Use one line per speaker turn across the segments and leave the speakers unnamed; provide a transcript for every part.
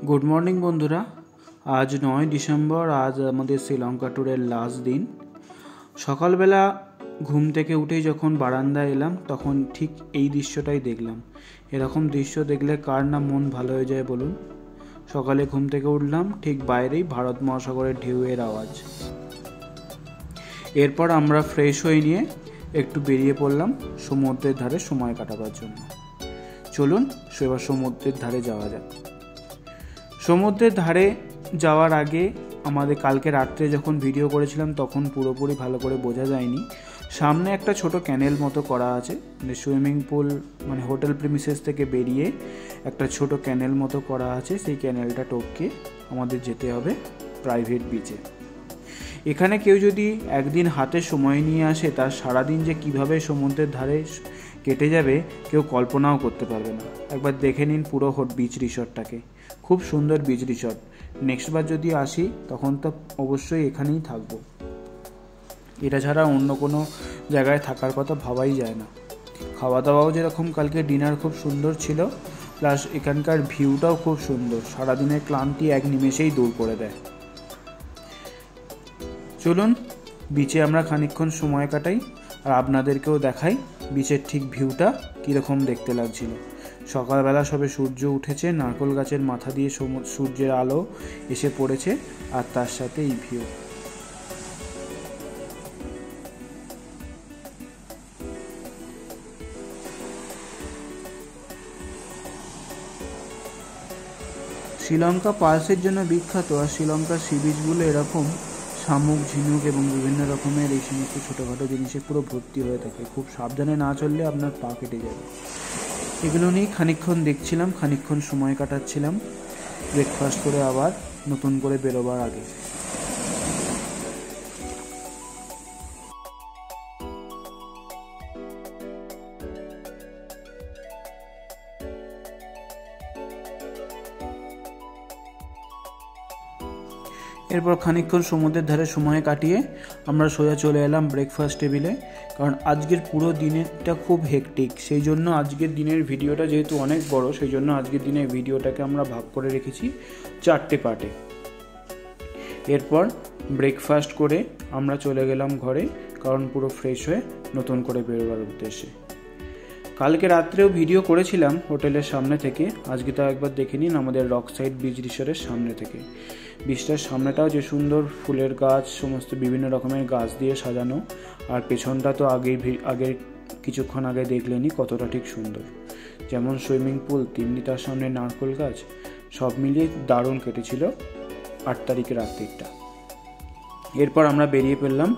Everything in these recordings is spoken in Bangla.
গুড মর্নিং বন্ধুরা। আজ 9 ডিসেম্বর। আজ আমাদের শ্রীলঙ্কা ট্যুরের লাস্ট দিন। সকালবেলা ঘুম থেকে উঠেই যখন বারান্দায় এলাম তখন ঠিক এই দৃশ্যটাই দেখলাম। এরকম দৃশ্য দেখলে কার না মন ভালো হয়ে যায় বলুন। সকালে ঘুম থেকে উঠলাম, ঠিক বাইরেই ভারত মহাসাগরের ঢেউয়ের আওয়াজ। এরপর আমরা ফ্রেশ হয়ে নিয়ে একটু বেরিয়ে পড়লাম সমুদ্রের ধারে সময় কাটাবার জন্য। চলুন এবার সমুদ্রের ধারে যাওয়া যাক। সমুদ্রের ধারে যাওয়ার আগে আমাদের কালকে রাত্রে যখন ভিডিও করেছিলাম তখন পুরোপুরি ভালো করে বোঝা যায়নি। সামনে একটা ছোট ক্যানেল মতো করা আছে, সুইমিং পুল মানে হোটেল প্রিমিসেস থেকে বেরিয়ে একটা ছোট ক্যানেল মতো করা আছে। সেই ক্যানেলটা টপকে আমাদের যেতে হবে প্রাইভেট বিচে। এখানে কেউ যদি একদিন হাতে সময় নিয়ে আসে তার সারাদিন যে কিভাবে সমুদ্রের ধারে কেটে যাবে কেউ কল্পনাও করতে পারবে না। একবার দেখে নিন পুরো বিচ রিসর্টটাকে। খুব সুন্দর বিচ রিসর্ট। নেক্সট বার যদি আসি তখন তো অবশ্যই এখানেই থাকবো। এটা ছাড়া অন্য কোনো জায়গায় থাকার কথা ভাবাই যায় না। খাওয়া দাওয়াও যেরকম কালকে ডিনার খুব সুন্দর ছিল, প্লাস এখানকার ভিউটাও খুব সুন্দর। সারাদিনের ক্লান্তি এক নিমেষেই দূর করে দেয়। চলুন বিচে আমরা খানিকক্ষণ সময় কাটাই আর আপনাদেরকেও দেখাই বিচের ঠিক ভিউটা কীরকম দেখতে লাগছিল। সকালবেলা সবে সূর্য উঠেছে, নারকেল গাছের মাথা দিয়ে সূর্যের আলো এসে পড়েছে আর তার সাথে এই ভিউ। শ্রীলঙ্কা পালসের জন্য বিখ্যাত, আর শ্রীলঙ্কার সি বিচগুলো এরকম শামুক, ঝিনুক এবং বিভিন্ন রকমের এই সমস্ত ছোটোখাটো জিনিসে পুরো ভর্তি হয়ে থাকে। খুব সাবধানে না চললে আপনার পা কেটে যাবে। এগুলো নিয়েই খানিকক্ষণ দেখছিলাম, খানিকক্ষণ সময় কাটাচ্ছিলাম ব্রেকফাস্ট করে আবার নতুন করে বেরোবার আগে। এরপর খানিকক্ষণ সমুদ্রের ধারে সময় কাটিয়ে আমরা সোজা চলে এলাম ব্রেকফাস্ট টেবিলে। কারণ আজকের পুরো দিনেরটা খুব হেকটিক, সেই জন্য আজকের দিনের ভিডিওটা যেহেতু অনেক বড়, সেই জন্য আজকের দিনের ভিডিওটাকে আমরা ভাগ করে রেখেছি 4টে পার্টে। এরপর ব্রেকফাস্ট করে আমরা চলে গেলাম ঘরে, কারণ পুরো ফ্রেশ হয়ে নতুন করে বেরোবার উদ্দেশ্যে। কালকে রাত্রেও ভিডিও করেছিলাম হোটেলের সামনে থেকে, আজকে তো একবার দেখে নিন আমাদের রক সাইড বিচ রিসর্টের সামনে থেকে। বিচটার সামনেটাও যে সুন্দর ফুলের গাছ, সমস্ত বিভিন্ন রকমের গাছ দিয়ে সাজানো, আর পেছনটা তো আগের কিছুক্ষণ আগে দেখলেনি কতটা ঠিক সুন্দর। যেমন সুইমিং পুল তেমনি তার সামনে নারকেল গাছ, সব মিলিয়ে দারুণ কেটেছিল 8 তারিখের রাত্রিটা। এরপর আমরা বেরিয়ে পড়লাম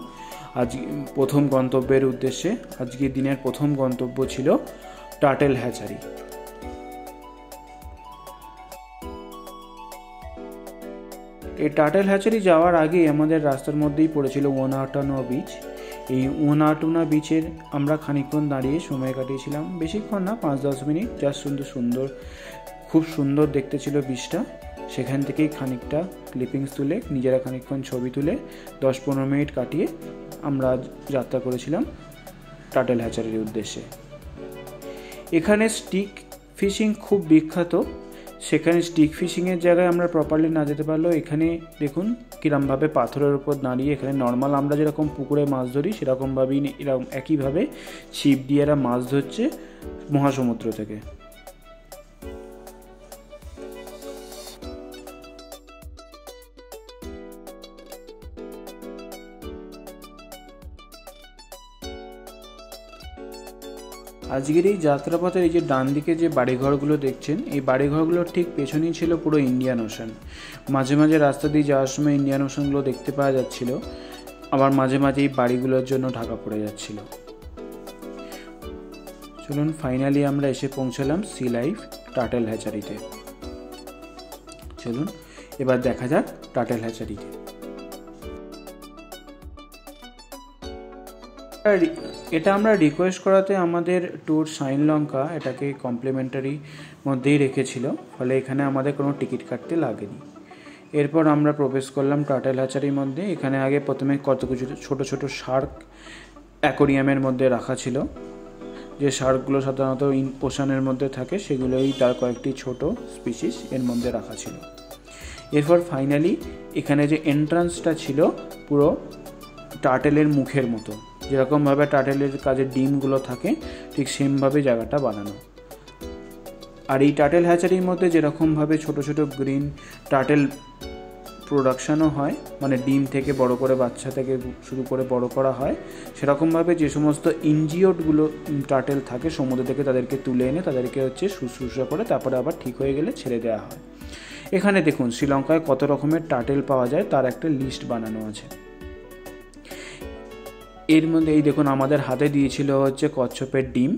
আজ প্রথম গন্তব্যের উদ্দেশ্যে। আজকের দিনের প্রথম গন্তব্য ছিল টার্টেল হ্যাচারি। এই টার্টেল হ্যাচারি যাওয়ার আগে আমাদের রাস্তার মধ্যেই পড়েছিল ওনাটুনা বিচ। এই ওনাটুনা বিচের আমরা খানিকক্ষণ দাঁড়িয়ে সময় কাটিয়েছিলাম, বেশিক্ষণ না, 5-10 মিনিট। জাস্ট সুন্দর, খুব সুন্দর দেখতে ছিল বিচটা। সেখান থেকেই খানিকটা ক্লিপিংস তুলে নিজেরা খানিকক্ষণ ছবি তুলে 10-15 মিনিট কাটিয়ে আমরা যাত্রা করেছিলাম টার্টেল হ্যাচারির উদ্দেশ্যে। এখানে স্টিক ফিশিং খুব বিখ্যাত। সেখানে স্টিক ফিশিংয়ের জায়গায় আমরা প্রপারলি না যেতে পারলেও এখানে দেখুন কীরকমভাবে পাথরের উপর দাঁড়িয়ে এখানে নর্মাল আমরা যেরকম পুকুরে মাছ ধরি সেরকমভাবেই এরকম একইভাবে ছিপ দিয়ে এরা মাছ ধরছে মহাসমুদ্র থেকে। আজকের এই যাত্রাপথের এই যে ডান দিকে যে বাড়িঘরগুলো দেখছেন, এই বাড়িঘরগুলোর ঠিক পেছনেই ছিল পুরো ইন্ডিয়ান ওশান। মাঝে মাঝে রাস্তা দিয়ে যাওয়ার সময় ইন্ডিয়ান ওশানগুলো দেখতে পাওয়া যাচ্ছিল, আবার মাঝে মাঝে এই বাড়িগুলোর জন্য ঢাকা পড়ে যাচ্ছিল। চলুন ফাইনালি আমরা এসে পৌঁছালাম সি লাইফ টার্টেল হ্যাচারিতে। চলুন এবার দেখা যাক টার্টেল হ্যাচারিতে। এটা আমরা রিকোয়েস্ট করাতে আমাদের ট্যুর শ্রীলঙ্কা এটাকে কমপ্লিমেন্টারি মধ্যেই রেখেছিল, ফলে এখানে আমাদের কোনো টিকিট কাটতে লাগেনি। এরপর আমরা প্রবেশ করলাম টার্টেল হ্যাচারির মধ্যে। এখানে আগে প্রথমে কত কিছু ছোট ছোট শার্ক অ্যাকোরিয়ামের মধ্যে রাখা ছিল, যে শার্কগুলো সাধারণত ওশানের মধ্যে থাকে সেগুলোই তার কয়েকটি ছোট স্পিসিস এর মধ্যে রাখা ছিল। এরপর ফাইনালি এখানে যে এন্ট্রান্সটা ছিল পুরো টার্টেলের মুখের মতো, যেরকমভাবে টার্টেলের কাজে ডিমগুলো থাকে ঠিক সেমভাবে জায়গাটা বানানো। আর এই টার্টেল হ্যাচারির মধ্যে যেরকমভাবে ছোট ছোট গ্রিন টার্টেল প্রোডাকশানও হয়, মানে ডিম থেকে বড় করে বাচ্চা থেকে শুরু করে বড় করা হয়, সেরকমভাবে যে সমস্ত ইনজিওর্ডগুলো টার্টেল থাকে সমুদ্র থেকে তাদেরকে তুলে এনে তাদেরকে শুশ্রূষা করে তারপরে আবার ঠিক হয়ে গেলে ছেড়ে দেওয়া হয়। এখানে দেখুন শ্রীলঙ্কায় কত রকমের টার্টেল পাওয়া যায় তার একটা লিস্ট বানানো আছে। এর মধ্যে এই দেখুন আমাদের হাতে দিয়েছিল কচ্ছপের ডিম।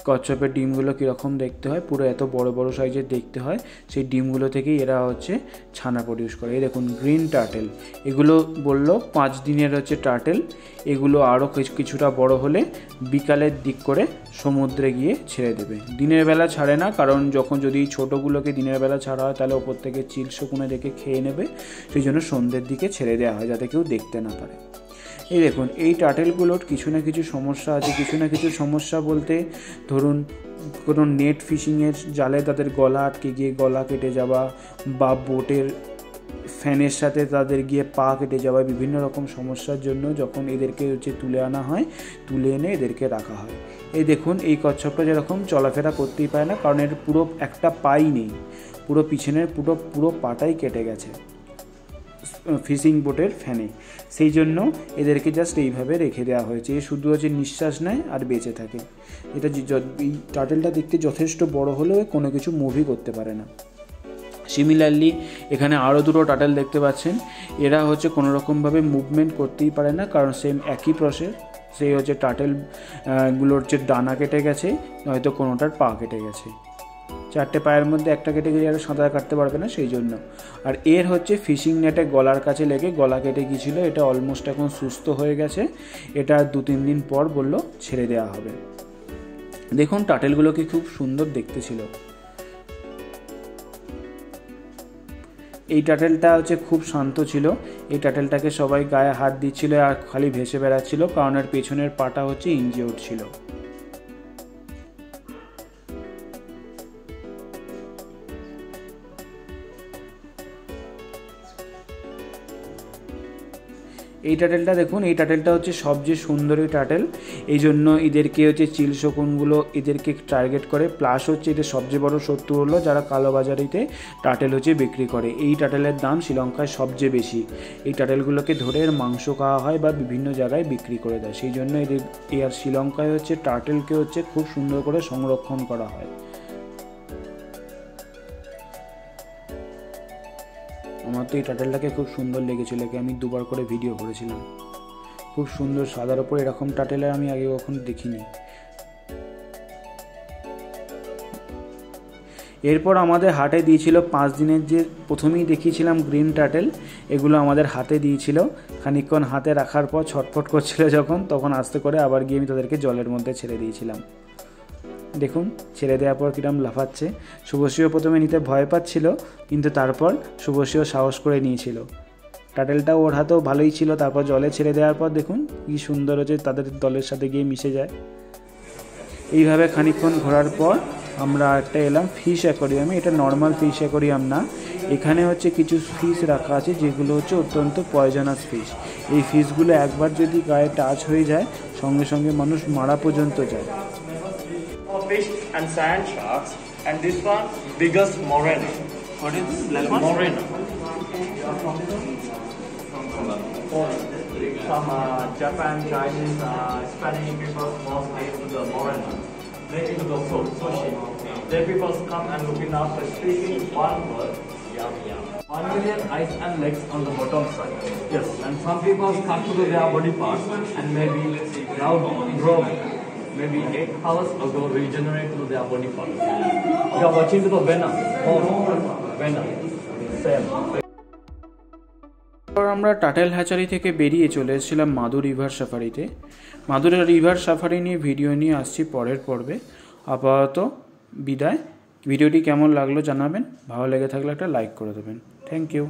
কচ্ছপের ডিমগুলো কীরকম দেখতে হয়, পুরো এত বড় বড় সাইজের দেখতে হয়। সেই ডিমগুলো থেকেই এরা ছানা প্রডিউস করে। এই দেখুন গ্রিন টার্টেল, এগুলো বললো 5 দিনের টার্টেল। এগুলো আরও কিছুটা বড় হলে বিকালের দিক করে সমুদ্রে গিয়ে ছেড়ে দেবে। দিনের বেলা ছাড়ে না, কারণ যদি ছোটোগুলোকে দিনের বেলা ছাড়া হয় তাহলে ওপর থেকে চিল শকুনে দেখে খেয়ে নেবে, সেই জন্য সন্ধ্যের দিকে ছেড়ে দেওয়া হয় যাতে কেউ দেখতে না পারে। এই দেখুন এই টার্টেলগুলোর কিছু না কিছু সমস্যা আছে। কিছু না কিছু সমস্যা বলতে ধরুন কোনো নেট ফিশিংয়ের জালে তাদের গলা আটকে গিয়ে গলা কেটে যাওয়া, বা বোটের ফ্যানের সাথে তাদের গিয়ে পা কেটে যাওয়া, বিভিন্ন রকম সমস্যার জন্য যখন এদেরকে তুলে আনা হয়, তুলে এনে এদেরকে রাখা হয়। এই দেখুন এই কচ্ছপটা যেরকম চলাফেরা করতেই পারে না, কারণ এর পুরো একটা পাই নেই, পুরো পিছনের পুরো পাটাই কেটে গেছে ফিশিং বোটের ফ্যানে। সেই জন্য এদেরকে জাস্ট এইভাবে রেখে দেওয়া হয়েছে। এ শুধু নিঃশ্বাস নেয় আর বেঁচে থাকে। এটা এই টার্টেলটা দেখতে যথেষ্ট বড় হলেও কোনো কিছু মুভি করতে পারে না। সিমিলারলি এখানে আরও দুটো টার্টেল দেখতে পাচ্ছেন। এরা কোনো রকমভাবে মুভমেন্ট করতেই পারে না, কারণ সেম একই প্রসেস। সেই টার্টেলগুলোর ডানা কেটে গেছে, নয়তো কোনোটার পা কেটে গেছে। 4টে পায়ের মধ্যে একটা কেটে গেলে আর সাঁতার কাটতে পারবে না, সেই জন্য। আর এর ফিশিং নেটে গলার কাছে লেগে গলা কেটে গিয়েছিল। এটা অলমোস্ট এখন সুস্থ হয়ে গেছে। এটা 2-3 দিন পর বললো ছেড়ে দেওয়া হবে। দেখুন টার্টেলগুলো কি খুব সুন্দর দেখতে ছিল। এই টার্টেলটা খুব শান্ত ছিল। এই টার্টেলটাকে সবাই গায়ে হাত দিচ্ছিল আর খালি ভেসে বেড়াচ্ছিল, কারণ এর পেছনের পাটা ইনজিওর্ড ছিল। এই টার্টেলটা দেখুন, এই টার্টেলটা সবচেয়ে সুন্দরী টার্টেল। এই জন্য এদেরকে চিল শকুনগুলো এদেরকে টার্গেট করে। প্লাস এদের সবচেয়ে বড় শত্রু হলো যারা কালোবাজারিতে টার্টেল বিক্রি করে। এই টার্টেলের দাম শ্রীলঙ্কায় সবচেয়ে বেশি। এই টার্টেলগুলোকে ধরে এর মাংস খাওয়া হয় বা বিভিন্ন জায়গায় বিক্রি করে দেয়। সেই জন্য এর শ্রীলঙ্কায় টার্টেলকে খুব সুন্দর করে সংরক্ষণ করা হয়। আমার তো এই টার্টেলটাকে খুব সুন্দর লেগেছিল, একে আমি 2বার করে ভিডিও করেছিলাম। খুব সুন্দর সাদার ওপর এরকম টার্টেল আমি আগে কখনো দেখিনি। এরপর আমাদের হাটে দিয়েছিল 5 দিনের যে প্রথমেই দেখিয়েছিলাম গ্রিন টার্টেল, এগুলো আমাদের হাতে দিয়েছিল। খানিকক্ষণ হাতে রাখার পর ছটফট করছিল যখন, তখন আস্তে করে আবার গিয়ে আমি তাদেরকে জলের মধ্যে ছেড়ে দিয়েছিলাম। দেখুন ছেড়ে দেওয়ার পর কিরম লাফাচ্ছে। শুভশ্রীও প্রথমে নিতে ভয় পাচ্ছিল, কিন্তু তারপর শুভশ্রীও সাহস করে নিয়েছিল। টার্টেলটা ওর হাতেও ভালোই ছিল। তারপর জলে ছেড়ে দেওয়ার পর দেখুন কি সুন্দর তাদের দলের সাথে গিয়ে মিশে যায়। এইভাবে খানিকক্ষণ ঘোরার পর আমরা একটা এলাম ফিশ অ্যাকোরিয়ামে। এটা নর্মাল ফিশ অ্যাকোরিয়াম না, এখানে কিছু ফিশ রাখা আছে যেগুলো অত্যন্ত পয়জনাস ফিশ। এই ফিশগুলো একবার যদি গায়ে টাচ হয়ে যায় সঙ্গে সঙ্গে মানুষ মারা পর্যন্ত যায়।
Fish and sand sharks, and this one biggest morena.
What is this black one?
Morena. Some Japan, Chinese, Spanish people mostly to the morena. They eat the sushi. They people come and looking after speaking one word, yum yum. 1 million eyes and legs on the bottom side. Yes, and some people cut to their body parts and maybe now grow. Maybe 8 hours ago regenerate to their body parts. You are watching to the venom. Oh, venom. Same.
আমরা টার্টেল হ্যাচারি থেকে বেরিয়ে চলে এসেছিলাম মাদু রিভার সাফারিতে। মাদু রিভার সাফারি নিয়ে ভিডিও নিয়ে আসছি পরের পর্বে। আপাতত বিদায়। ভিডিওটি কেমন লাগলো জানাবেন, ভালো লেগে থাকলে একটা লাইক করে দেবেন। Thank you.